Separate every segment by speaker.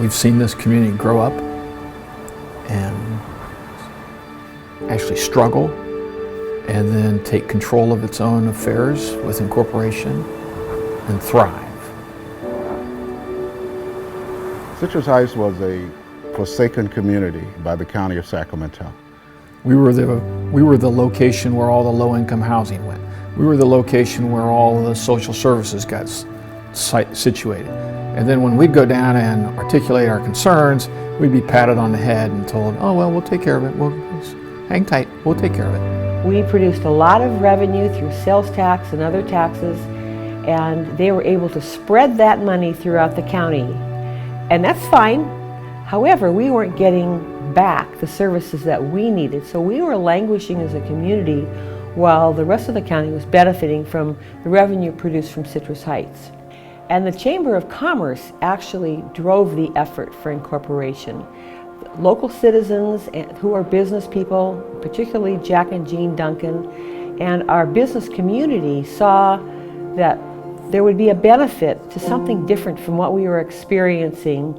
Speaker 1: We've seen this community grow up and actually struggle and then take control of its own affairs with incorporation and thrive.
Speaker 2: Citrus Heights was a forsaken community by the County of Sacramento.
Speaker 1: We were the location where all the low-income housing went. We were the location where all the social services got situated. And then when we'd go down and articulate our concerns, we'd be patted on the head and told, oh, well, we'll take care of it. We'll hang tight, we'll take care of it.
Speaker 3: We produced a lot of revenue through sales tax and other taxes, and they were able to spread that money throughout the county. And that's fine. However, we weren't getting back the services that we needed. So we were languishing as a community while the rest of the county was benefiting from the revenue produced from Citrus Heights. And the Chamber of Commerce actually drove the effort for incorporation. Local citizens who are business people, particularly Jack and Jean Duncan, and our business community saw that there would be a benefit to something different from what we were experiencing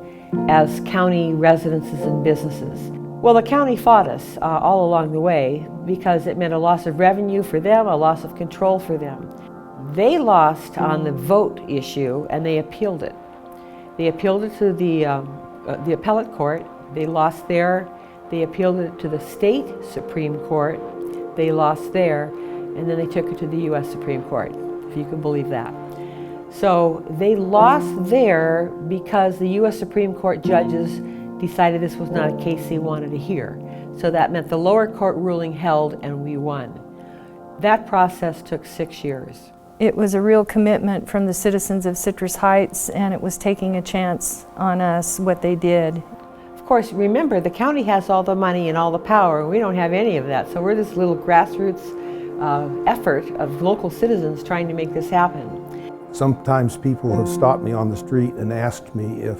Speaker 3: as county residences and businesses. Well, the county fought us all along the way because it meant a loss of revenue for them, a loss of control for them. They lost on the vote issue and they appealed it. They appealed it to the appellate court. They lost there. They appealed it to the state Supreme Court. They lost there, and then they took it to the U.S. Supreme Court, if you can believe that. So they lost there because the U.S. Supreme Court judges decided this was not a case they wanted to hear. So that meant the lower court ruling held and we won. That process took 6 years.
Speaker 4: It was a real commitment from the citizens of Citrus Heights, and it was taking a chance on us what they did.
Speaker 3: Of course, remember, the county has all the money and all the power, and we don't have any of that. So we're this little grassroots effort of local citizens trying to make this happen.
Speaker 5: Sometimes people have stopped me on the street and asked me if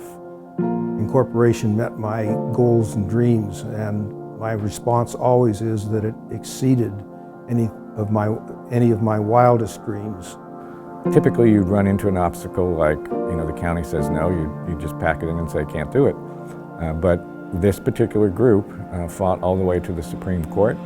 Speaker 5: incorporation met my goals and dreams, and my response always is that it exceeded any of my wildest dreams.
Speaker 6: Typically you'd run into an obstacle like, the county says no, you just pack it in and say can't do it. But this particular group fought all the way to the Supreme Court.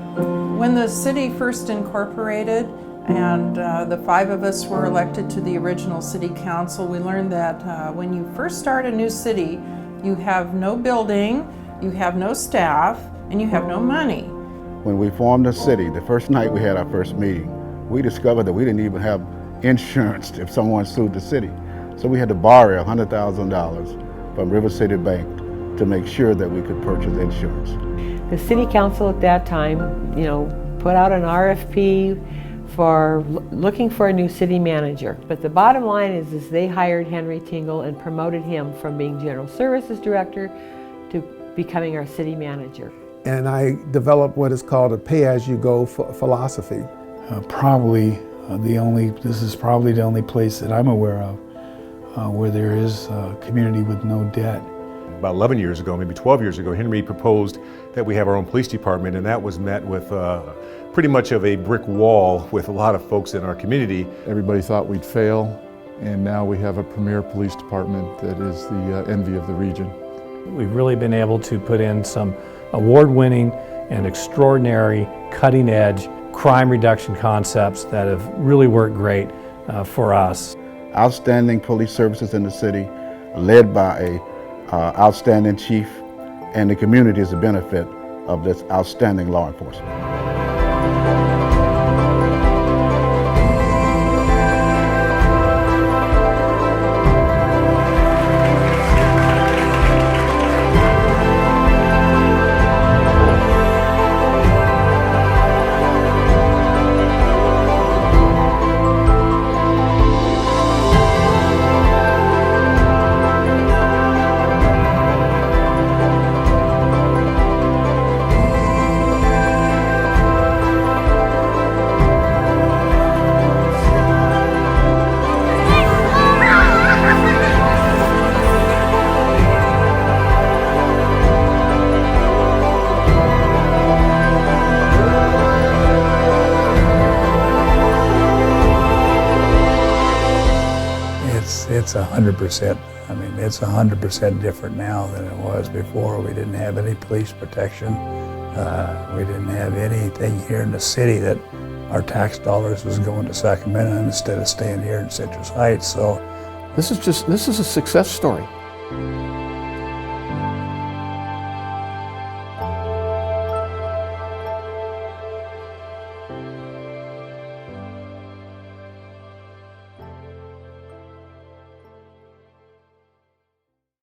Speaker 7: When the city first incorporated and the 5 of us were elected to the original city council, we learned that when you first start a new city, you have no building, you have no staff, and you have no money.
Speaker 2: When we formed the city, the first night we had our first meeting, we discovered that we didn't even have insurance if someone sued the city. So we had to borrow $100,000 from River City Bank to make sure that we could purchase insurance.
Speaker 3: The city council at that time, put out an RFP for looking for a new city manager. But the bottom line is they hired Henry Tingle and promoted him from being general services director to becoming our city manager.
Speaker 5: And I developed what is called a pay-as-you-go philosophy.
Speaker 8: This is probably the only place that I'm aware of where there is a community with no debt.
Speaker 9: About 11 years ago, maybe 12 years ago, Henry proposed that we have our own police department, and that was met with pretty much of a brick wall with a lot of folks in our community.
Speaker 10: Everybody thought we'd fail, and now we have a premier police department that is the envy of the region.
Speaker 11: We've really been able to put in some award-winning and extraordinary cutting-edge crime reduction concepts that have really worked great for us.
Speaker 2: Outstanding police services in the city, led by a outstanding chief, and the community is the benefit of this outstanding law enforcement.
Speaker 8: it's 100%. I mean, it's 100% different now than it was before. We didn't have any police protection. We didn't have anything here in the city that our tax dollars was going to Sacramento instead of staying here in Citrus Heights. So
Speaker 1: This is a success story.